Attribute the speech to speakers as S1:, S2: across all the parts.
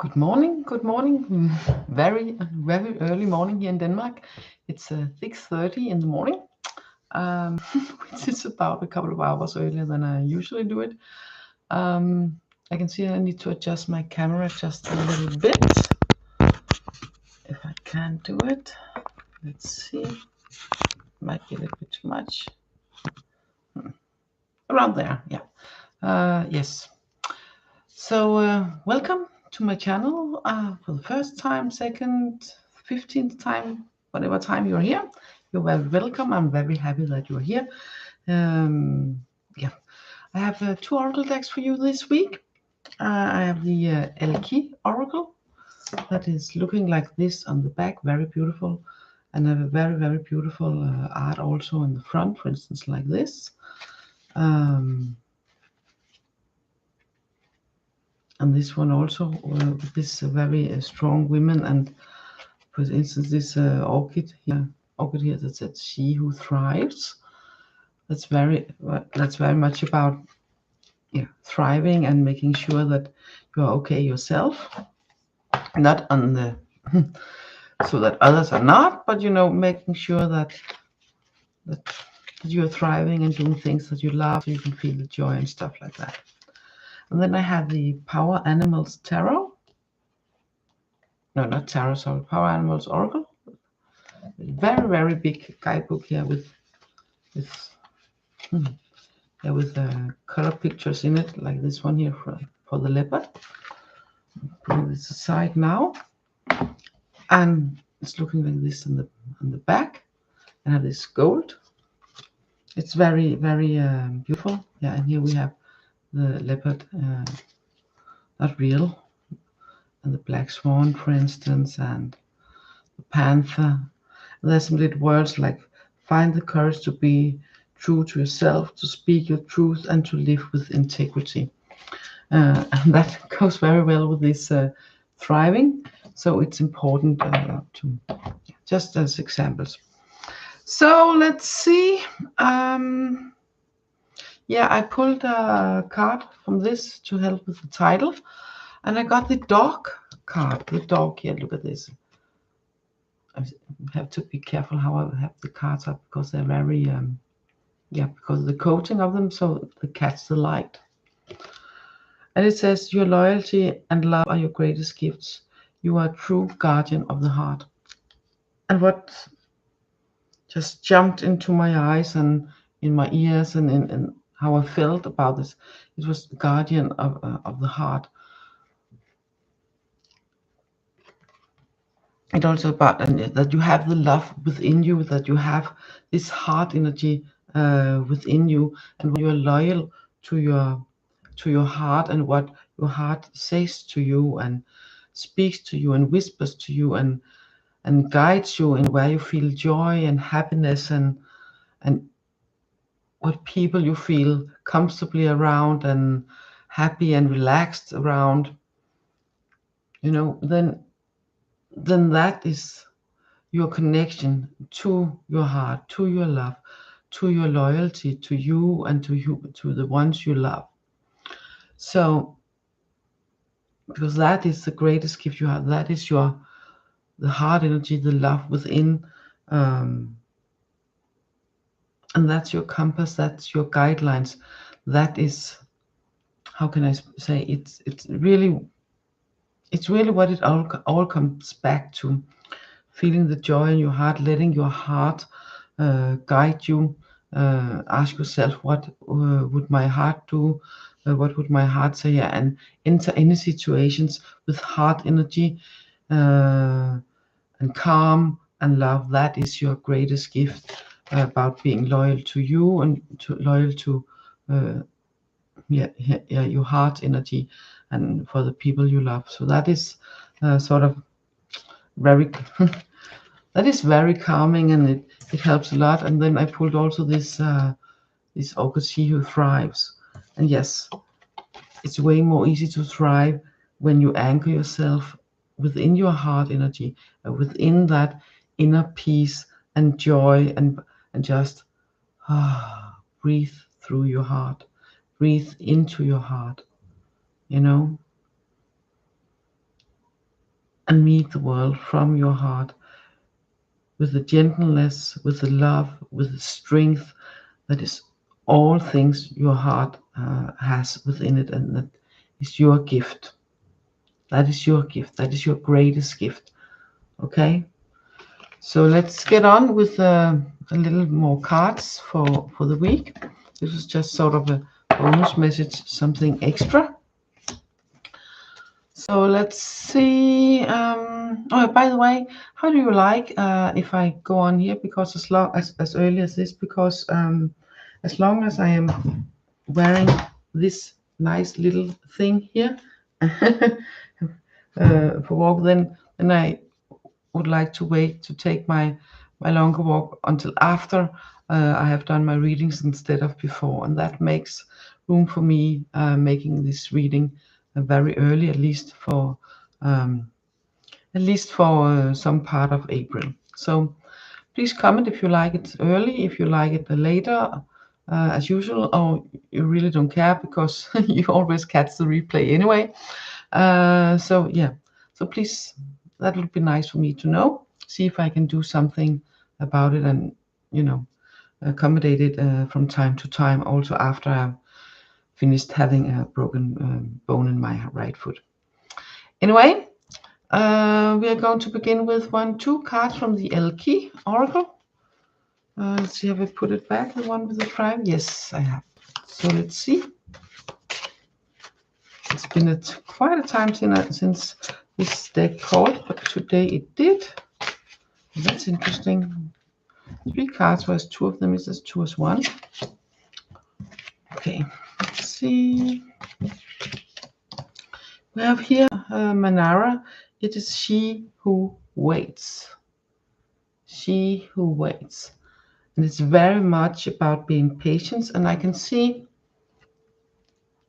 S1: Good morning, good morning. Very early morning here in Denmark. It's 6:30 in the morning, which is about a couple of hours earlier than I usually do it. I can see I need to adjust my camera just a little bit. If I can do it, let's see. Might be a little bit too much. Around there, yeah. Yes. So welcome to my channel for the first time, second, 15th time, whatever time you're here. You're very welcome. I'm very happy that you're here. Yeah, I have two oracle decks for you this week. I have the Enchanted Oracle that is looking like this on the back, very beautiful, and have a very beautiful art also in the front, for instance, like this. And this one also with this very strong women, and for instance this orchid here that says "She who thrives." That's very much about thriving and making sure that you're okay yourself, not on the so that others are not, but making sure that you're thriving and doing things that you love, so you can feel the joy and stuff like that. And then I have the Power Animals Tarot. No, not tarot, sorry. Power Animals Oracle. Very big guidebook here with color pictures in it, like this one here for the leopard. Putting this aside now, and it's looking like this on the back. I have this gold. It's very beautiful. Yeah, and here we have the leopard, not real, and the black swan, for instance, and the panther. And there's some little words like find the courage to be true to yourself, to speak your truth, and to live with integrity. And that goes very well with this thriving. So it's important to just as examples. So let's see. Yeah, I pulled a card from this to help with the title, and I got the dog card. The dog here. Look at this. I have to be careful how I have the cards up because they're very because of the coating of them, so they catch the light. And it says your loyalty and love are your greatest gifts. You are a true guardian of the heart. And what just jumped into my eyes and in my ears and in how I felt about this, it was the guardian of the heart. It also about that you have the love within you, that you have this heart energy within you, and when you are loyal to your heart and what your heart says to you and speaks to you and whispers to you and guides you in where you feel joy and happiness and what people you feel comfortably around and happy and relaxed around, then that is your connection to your heart, to your love, to your loyalty, to you and to the ones you love. So because that is the greatest gift you have, that is the heart energy, the love within, and that's your compass, that's your guidelines. That is, how can I say, it's really what it all comes back to. Feeling the joy in your heart, letting your heart guide you. Ask yourself, what would my heart do? What would my heart say? And enter any situations with heart energy and calm and love. That is your greatest gift, about being loyal to you and loyal to your heart energy and for the people you love. So that is sort of very that is very calming, and it helps a lot. And then I pulled also this Orakel She Who Thrives, and yes, it's way more easy to thrive when you anchor yourself within your heart energy, within that inner peace and joy, and just breathe through your heart, breathe into your heart, and meet the world from your heart with the gentleness, with the love, with the strength that is all things your heart has within it, and that is your gift. That is your gift. That is your greatest gift. Okay? So let's get on with a little more cards for the week. This is just sort of a bonus message, something extra. So let's see. Oh, by the way, how do you like if I go on here? Because as early as this, because as long as I am wearing this nice little thing here for walk, then I would like to wait to take my longer walk until after I have done my readings instead of before, and that makes room for me making this reading very early, at least for some part of April. So please comment if you like it early, if you like it later, as usual, or you really don't care because you always catch the replay anyway. So yeah, so please, that would be nice for me to know. See if I can do something about it, and accommodate it from time to time, also after I've finished having a broken bone in my right foot. Anyway, we are going to begin with 2 cards from the Elki Oracle. Let's see, have I put it back, the one with the 5? Yes, I have. So let's see. It's been quite a time since this deck called, but today it did. That's interesting. 3 cards, whereas 2 of them is as 2 as 1. Okay, let's see. We have here Manara. It is she who waits. She who waits. And it's very much about being patient, and I can see,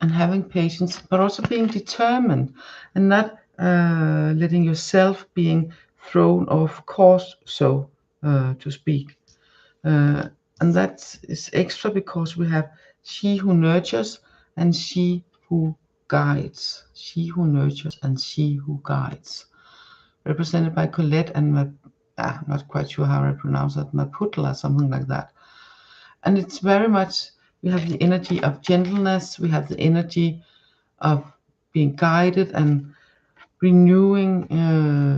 S1: and having patience, but also being determined and not letting yourself being thrown off course, so to speak. And that is extra because we have she who nurtures and she who guides. She who nurtures and she who guides. Represented by Colette and I'm not quite sure how I pronounce that, Maputla, something like that. And it's very much, we have the energy of gentleness, we have the energy of being guided and renewing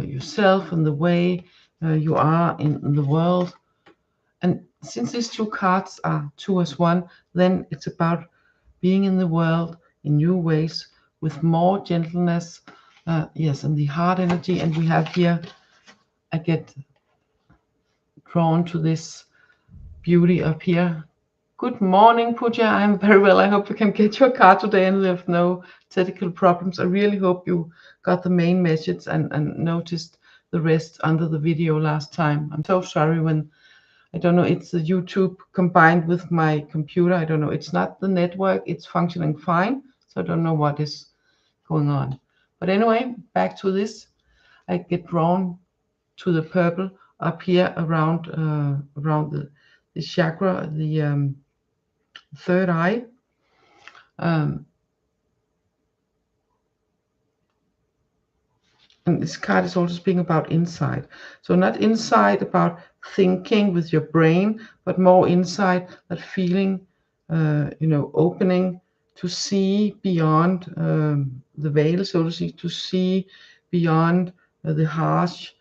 S1: yourself and the way you are in the world. And since these 2 cards are 2 as 1, then it's about being in the world in new ways with more gentleness. Yes, and the heart energy. And we have here, I get drawn to this beauty up here. Good morning, Pooja. I'm very well. I hope you can get your card today and we have no technical problems. I really hope you got the main message and noticed the rest under the video last time. I'm so sorry when, I don't know, it's the YouTube combined with my computer. I don't know. It's not the network. It's functioning fine. So I don't know what is going on. But anyway, back to this. I get drawn to the purple up here around the chakra, the third eye. And this card is also speaking about inside. So not inside about thinking with your brain, but more inside that feeling, opening to see beyond the veil, so to speak, to see beyond the harsh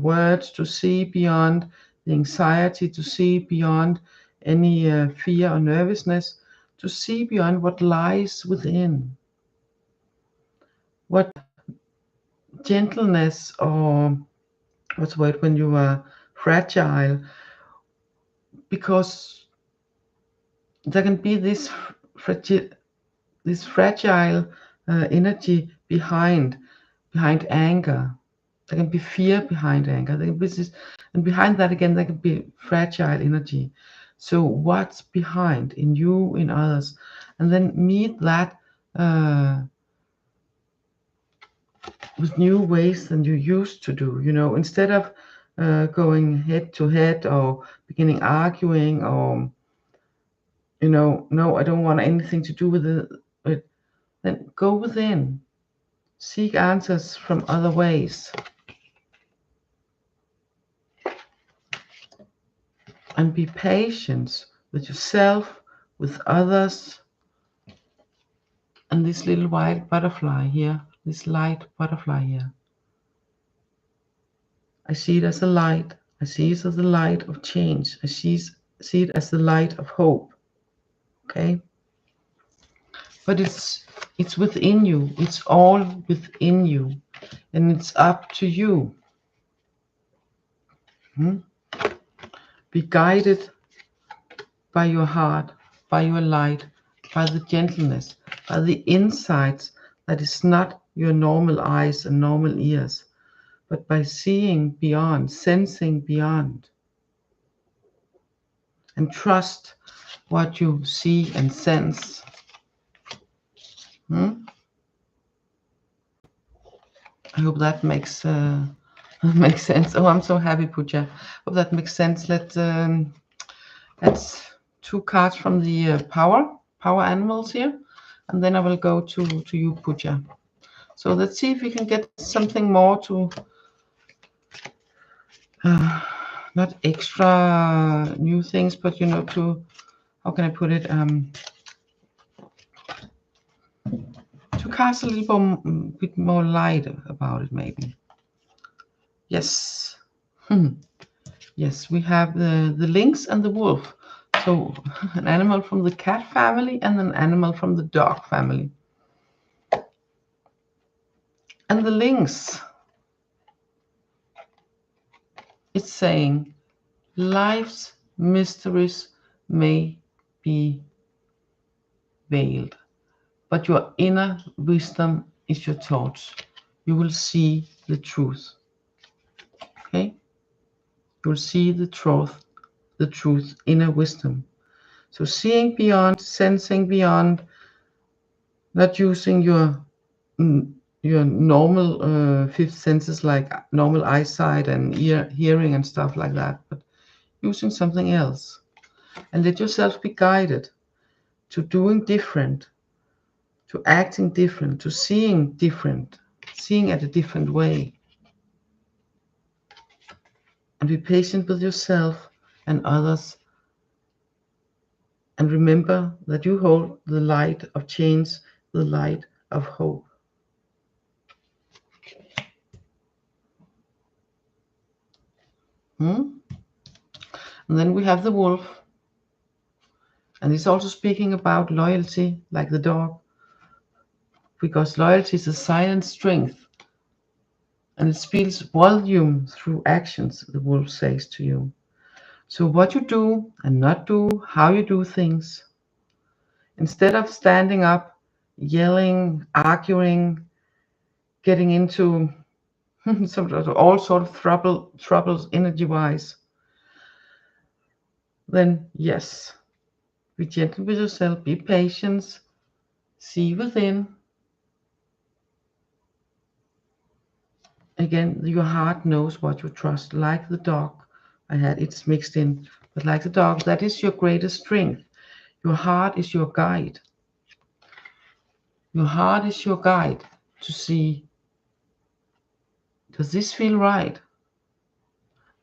S1: words, to see beyond the anxiety, to see beyond any fear or nervousness, to see beyond what lies within. What gentleness, or what's the word when you are fragile, because there can be this fragile energy behind anger. There can be fear behind anger. There can be this, and behind that again there can be fragile energy. So what's behind in you, in others, and then meet that with new ways than you used to do. Instead of going head to head or beginning arguing, or no, I don't want anything to do with it. But then go within. Seek answers from other ways. And be patient with yourself, with others, and this little white butterfly here, this light butterfly here. I see it as a light. I see it as the light of change. I see it as the light of hope. Okay? But it's within you. It's all within you. And it's up to you. Be guided by your heart, by your light, by the gentleness, by the insights that is not your normal eyes and normal ears, but by seeing beyond, sensing beyond. And trust what you see and sense. I hope that makes makes sense. Oh, I'm so happy, Pooja. Hope that makes sense. That's 2 cards from the power animals here, and then I will go to you, Pooja. So let's see if we can get something more to not extra new things, but to, how can I put it, to cast a little bit more light about it, maybe. Yes. Yes, we have the lynx and the wolf. So an animal from the cat family and an animal from the dog family. And the lynx, it's saying life's mysteries may be veiled, but your inner wisdom is your thoughts. You will see the truth. Okay? You will see the truth, inner wisdom. So seeing beyond, sensing beyond, not using your normal fifth senses like normal eyesight and hearing and stuff like that, but using something else. And let yourself be guided to doing different, to acting different, to seeing different, seeing at a different way. And be patient with yourself and others. And remember that you hold the light of change, the light of hope. And then we have the wolf. And he's also speaking about loyalty, like the dog. Because loyalty is a silent strength. And it speaks volume through actions, the wolf says to you. So what you do and not do, how you do things. Instead of standing up, yelling, arguing, getting into all sort of troubles energy-wise, then yes, be gentle with yourself, be patient, see within. Again, your heart knows what you trust, like the dog. It's mixed in, but like the dog, that is your greatest strength. Your heart is your guide. Your heart is your guide to see, does this feel right?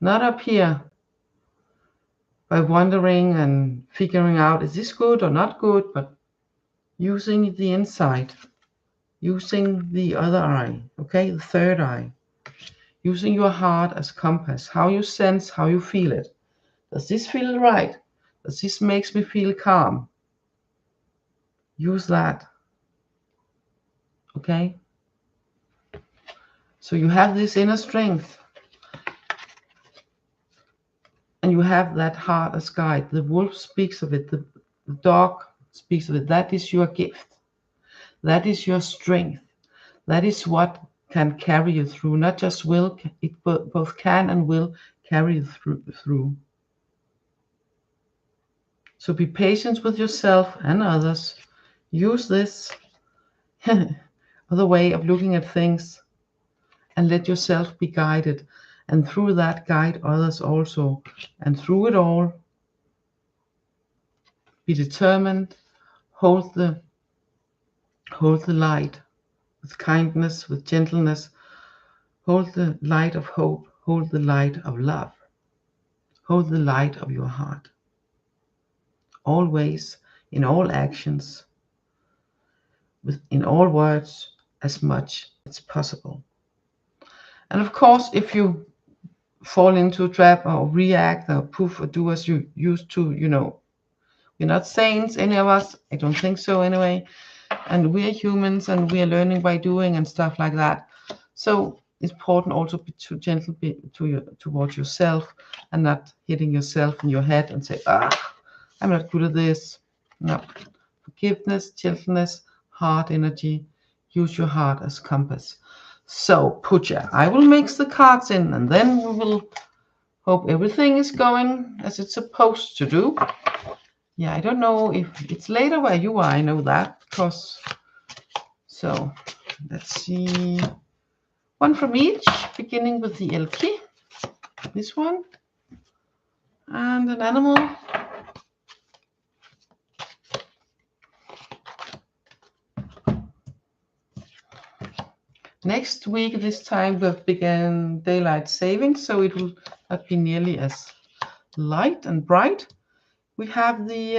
S1: Not up here by wondering and figuring out, is this good or not good, but using the insight, using the other eye, okay, the third eye, using your heart as compass, how you sense, how you feel it. Does this feel right? Does this makes me feel calm? Use that, okay? So you have this inner strength, and you have that heart as guide. The wolf speaks of it, the dog speaks of it. That is your gift. That is your strength. That is what can carry you through. Not just will, it both can and will carry you through. So be patient with yourself and others. Use this other way of looking at things and let yourself be guided. And through that, guide others also. And through it all, be determined, hold the light, with kindness, with gentleness. Hold the light of hope, hold the light of love, hold the light of your heart. Always, in all actions, in all words, as much as possible. And of course, if you fall into a trap or react or poof or do as you used to, we're not saints, any of us. I don't think so anyway. And we're humans and we are learning by doing and stuff like that. So it's important also to gentle towards yourself and not hitting yourself in your head and say, I'm not good at this. No. Forgiveness, gentleness, heart energy. Use your heart as compass. So, Pooja, I will mix the cards in and then we will hope everything is going as it's supposed to do. Yeah, I don't know if it's later where you are, I know that, because, so, let's see, one from each, beginning with the Elki, this one, and an animal. Next week, this time we've begun daylight saving, so it will not be nearly as light and bright. We have the,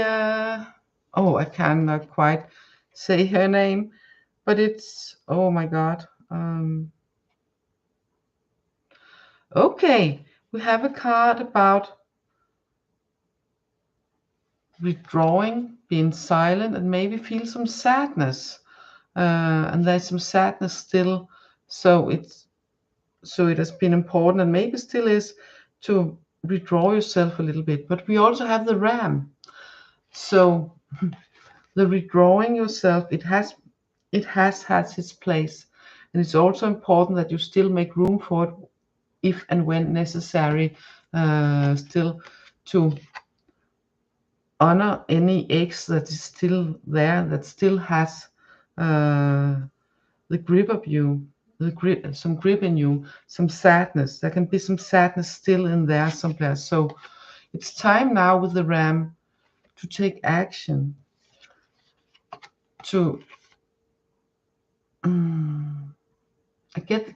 S1: I cannot quite say her name, but it's, oh my God. Okay, we have a card about withdrawing, being silent, and maybe feel some sadness. And there's some sadness still, so it has been important, and maybe still is, to withdraw yourself a little bit. But we also have the ram. So the withdrawing yourself, it has its place, and it's also important that you still make room for it if and when necessary, still to honor any eggs that is still there, that still has the grip of you, some grip in you, some sadness. There can be some sadness still in there somewhere. So it's time now with the ram to take action, to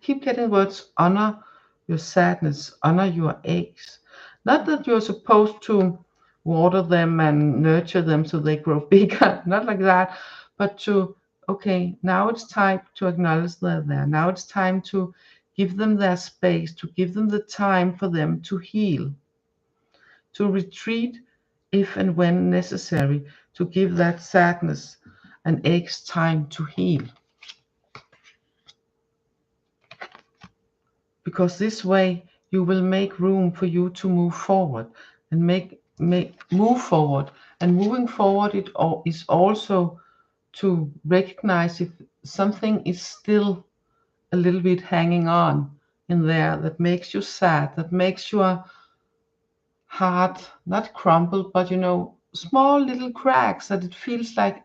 S1: keep getting words, honor your sadness, honor your eggs. Not that you're supposed to water them and nurture them so they grow bigger, not like that, but to, okay, now it's time to acknowledge they're there. Now it's time to give them their space, to give them the time for them to heal, to retreat if and when necessary, to give that sadness and eggs time to heal. Because this way you will make room for you to move forward and move forward. And moving forward, it is also to recognize if something is still a little bit hanging on in there that makes you sad, that makes your heart not crumble, but small little cracks, that it feels like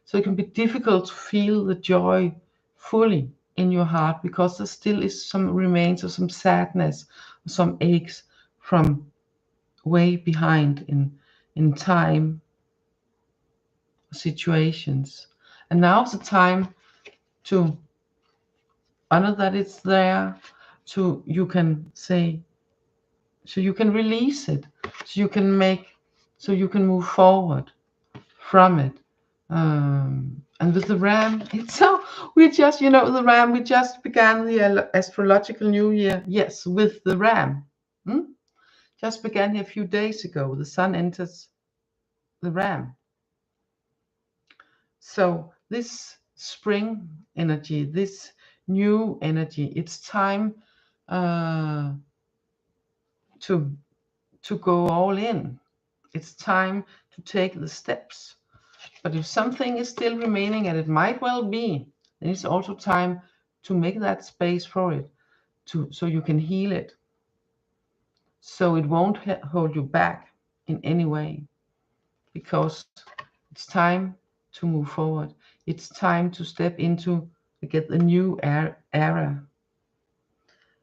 S1: so it can be difficult to feel the joy fully in your heart, because there still is some remains of some sadness, some aches from way behind in time, situations. And now's the time to honor that it's there, so you can say, so you can release it, so you can move forward from it. And with the ram, it's so, we just, the ram, we just began the astrological new year. Yes, with the ram. Just began here a few days ago. The sun enters the ram. So this spring energy, this new energy, it's time to go all in. It's time to take the steps. But if something is still remaining, and it might well be, then it's also time to make that space for it, so you can heal it, so it won't hold you back in any way, because it's time to move forward. It's time to step into, to get the new era,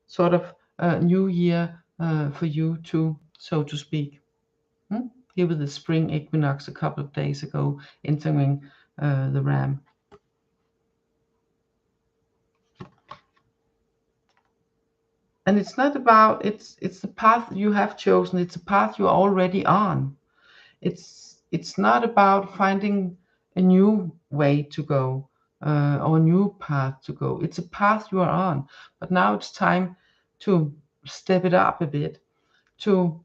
S1: sort of a new year for you too, so to speak. Here with the spring equinox a couple of days ago, entering the ram. And it's not about, it's the path you have chosen. It's a path you're already on. It's not about finding a new way to go, or a new path to go. It's a path you are on, but now it's time to step it up a bit, to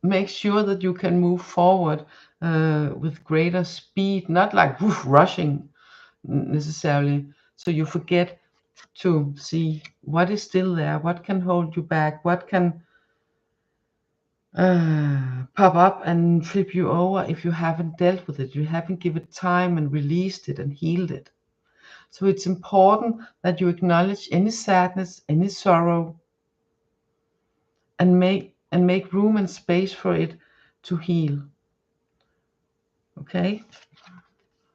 S1: make sure that you can move forward with greater speed, not like woof, rushing necessarily, so you forget to see what is still there, what can hold you back, what can pop up and flip you over if you haven't dealt with it, you haven't given time and released it and healed it. So it's important that you acknowledge any sadness, any sorrow, and make room and space for it to heal. Okay,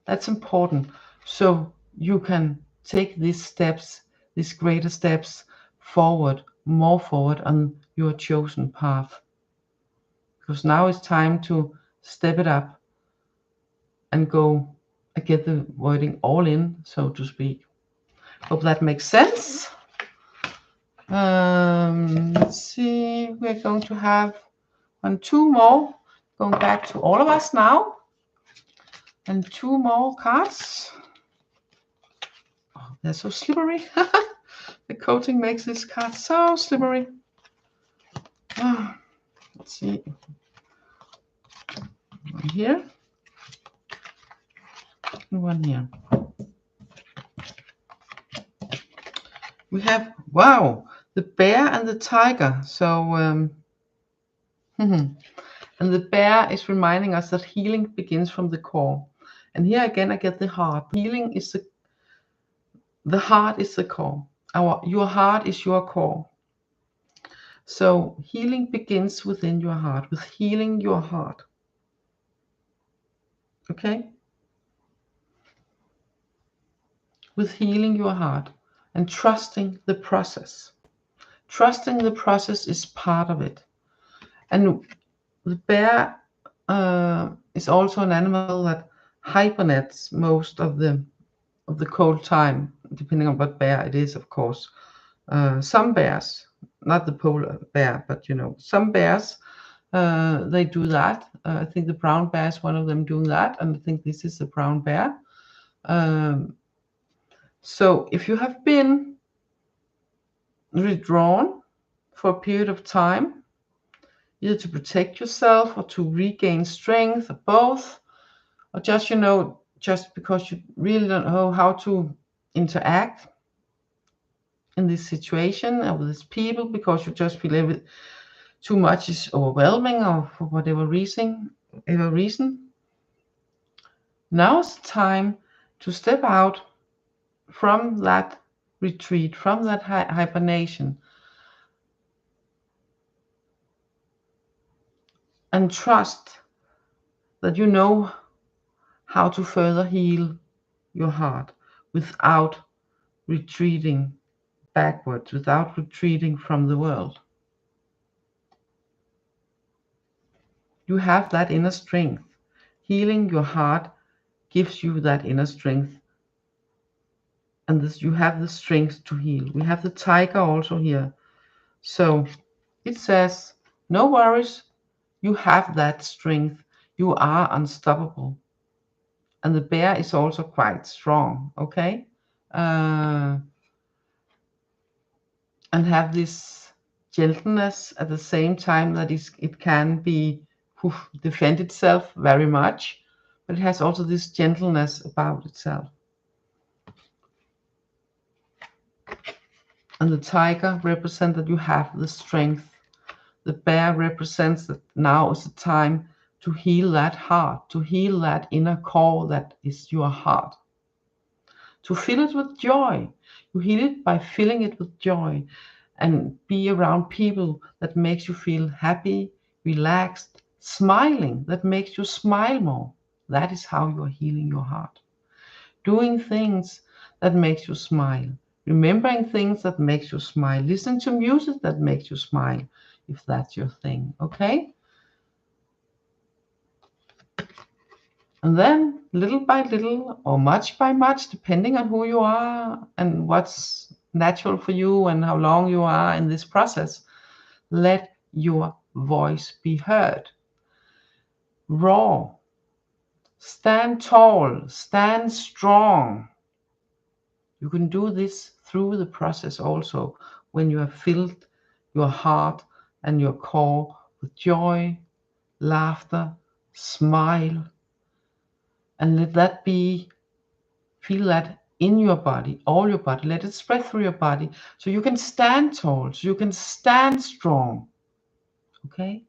S1: that's important, so you can take these steps, these greater steps forward, more forward on your chosen path. Because now it's time to step it up and go and get the wording all in, so to speak. Hope that makes sense. Let's see, we're going to have two more, going back to all of us now, and two more cards. Oh, they're so slippery. The coating makes this card so slippery. Oh, let's see. One here. And one here. We have, wow, the bear and the tiger. So, and the bear is reminding us that healing begins from the core. And here again, I get the heart. Healing is the heart is the core. Your heart is your core. So healing begins within your heart, with healing your heart. Okay? With healing your heart and trusting the process. Trusting the process is part of it. And the bear is also an animal that hibernates most of the cold time, depending on what bear it is, of course. Some bears, not the polar bear, but some bears, they do that. I think the brown bear is one of them doing that, and I think this is a brown bear. So if you have been withdrawn for a period of time, either to protect yourself or to regain strength, or both, or just just because you really don't know how to interact in this situation or with these people, because you just feel too much is overwhelming, or for whatever reason. Now it's time to step out from that retreat, from that hibernation, and trust that you know how to further heal your heart without retreating backwards, without retreating from the world. You have that inner strength. Healing your heart gives you that inner strength, and you have the strength to heal. We have the tiger also here, so it says, no worries, you have that strength, you are unstoppable. And the bear is also quite strong, okay, and have this gentleness at the same time that it can be defend itself very much, but it has also this gentleness about itself. And the tiger represents that you have the strength. The bear represents that now is the time to heal that heart, to heal that inner core that is your heart, to fill it with joy. You heal it by filling it with joy, and be around people that makes you feel happy, relaxed, smiling, that makes you smile more. That is how you are healing your heart. Doing things that makes you smile, remembering things that makes you smile, listen to music that makes you smile, if that's your thing, okay? And then little by little, or much by much, depending on who you are and what's natural for you and how long you are in this process. Let your voice be heard. Raw. Stand tall. Stand strong. You can do this through the process also when you have filled your heart and your core with joy, laughter, smile, and let that be, feel that in your body, all your body, let it spread through your body so you can stand tall, so you can stand strong. Okay?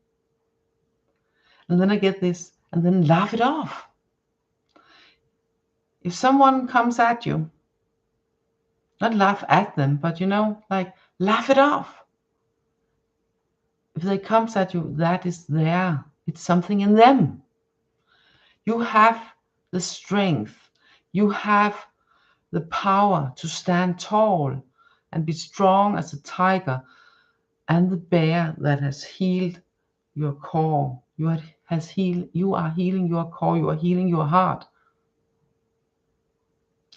S1: And then I get this, and then laugh it off. If someone comes at you, not laugh at them, but like laugh it off. If they comes at you, that is there. It's something in them. You have the strength. You have the power to stand tall and be strong as a tiger and the bear that has healed your core. You are healing your core. You are healing your heart.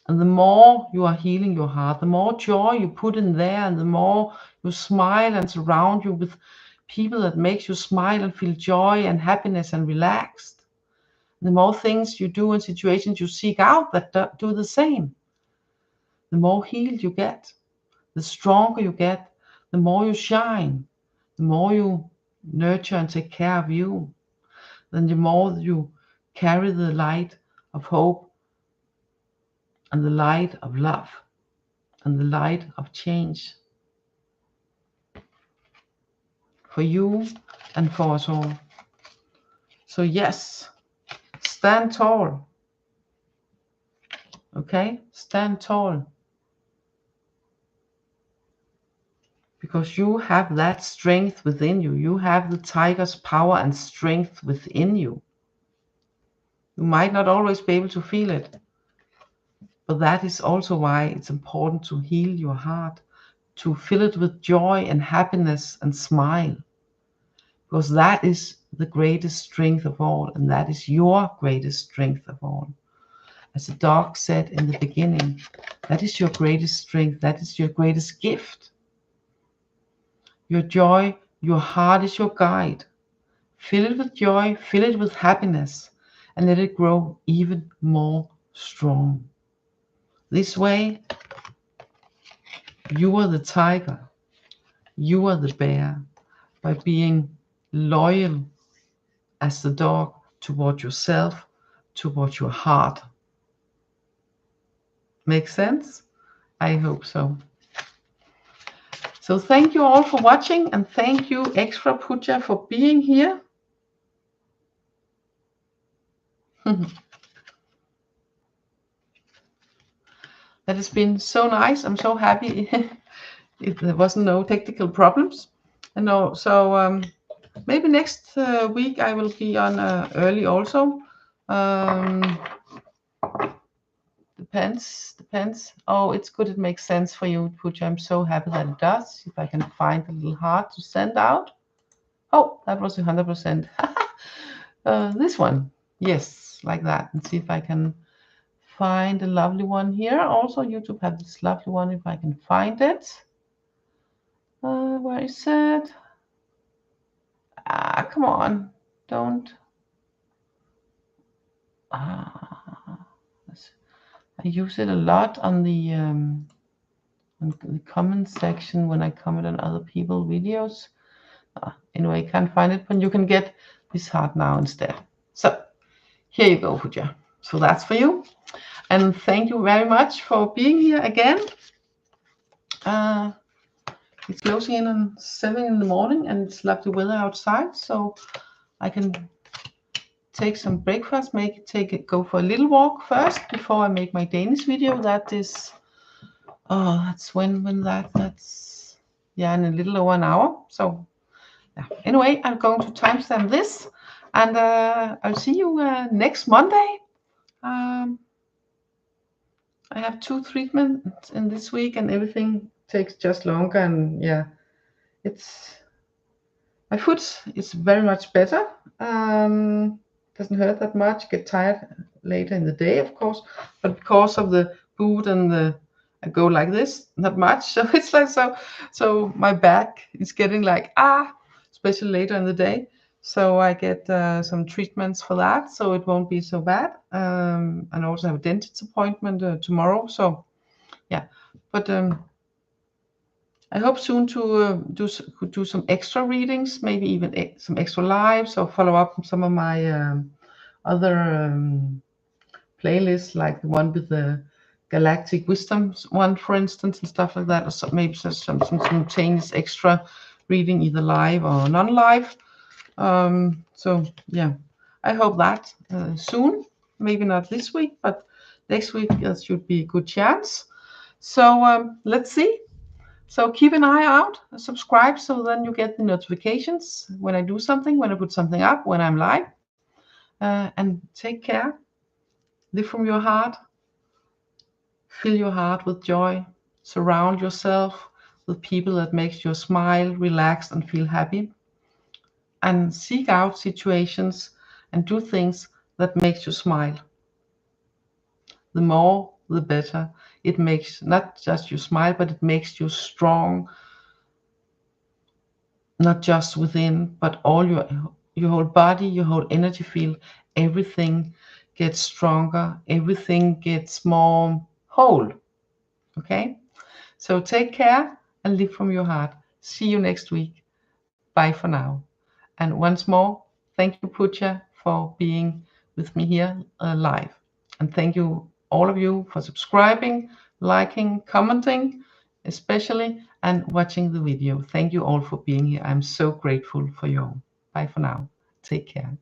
S1: And the more you are healing your heart, the more joy you put in there, and the more you smile and surround you with people that makes you smile and feel joy and happiness and relaxed. The more things you do in situations you seek out that do the same, the more healed you get, the stronger you get, the more you shine, the more you nurture and take care of you, then the more you carry the light of hope and the light of love and the light of change for you and for us all. So yes, stand tall. Okay? Stand tall. Because you have that strength within you. You have the tiger's power and strength within you. You might not always be able to feel it, but that is also why it's important to heal your heart, to fill it with joy and happiness and smile. Because that is the greatest strength of all, and that is your greatest strength of all. As the dog said in the beginning, that is your greatest strength, that is your greatest gift. Your joy, your heart is your guide. Fill it with joy, fill it with happiness, and let it grow even more strong. This way, you are the tiger, you are the bear, by being loyal as the dog toward yourself, toward your heart. Make sense? I hope so. So thank you all for watching, and thank you Extra Puja for being here. That has been so nice. I'm so happy there wasn't no technical problems. And so maybe next week I will be on early also. Depends. Oh, it's good. It makes sense for you, Puja. I'm so happy that it does. If I can find a little heart to send out. Oh, that was 100%. This one. Yes, like that. And see if I can find a lovely one here. Also, YouTube have this lovely one if I can find it. Where is it? Come on. Don't. I use it a lot on the comment section when I comment on other people's videos. Anyway, can't find it, but you can get this heart now instead. So here you go, Puja. So that's for you. And thank you very much for being here again. It's closing in on 7 in the morning and it's lovely weather outside, so I can take some breakfast, go for a little walk first before I make my Danish video. That is, that's that's in a little over an hour. So yeah. Anyway, I'm going to timestamp this, and I'll see you next Monday. I have 2 treatments in this week, and everything takes just longer. And yeah, my foot is very much better. Doesn't hurt that much. Get tired later in the day, of course, but because of the boot and the I go like this, not much. So it's like so my back is getting like especially later in the day. So I get some treatments for that, so it won't be so bad. And I also have a dentist appointment tomorrow. So yeah, but I hope soon to do some extra readings, maybe even some extra lives, or follow up on some of my other playlists, like the one with the Galactic Wisdom one, for instance, and stuff like that, or maybe some simultaneous extra reading, either live or non-live. So yeah, I hope that soon, maybe not this week, but next week should be a good chance. So let's see. So keep an eye out, subscribe, so then you get the notifications when I do something, when I put something up, when I'm live. And take care. Live from your heart. Fill your heart with joy. Surround yourself with people that makes you smile, relax, and feel happy. And seek out situations and do things that makes you smile. The more, the better. It makes not just you smile, but it makes you strong, not just within, but all your whole body, your whole energy field, everything gets stronger, everything gets more whole. Okay? So take care and live from your heart. See you next week. Bye for now. And once more, thank you, Pooja, for being with me here live. And thank you, all of you, for subscribing, liking, commenting, especially, and watching the video. Thank you all for being here. I'm so grateful for you all. Bye for now. Take care.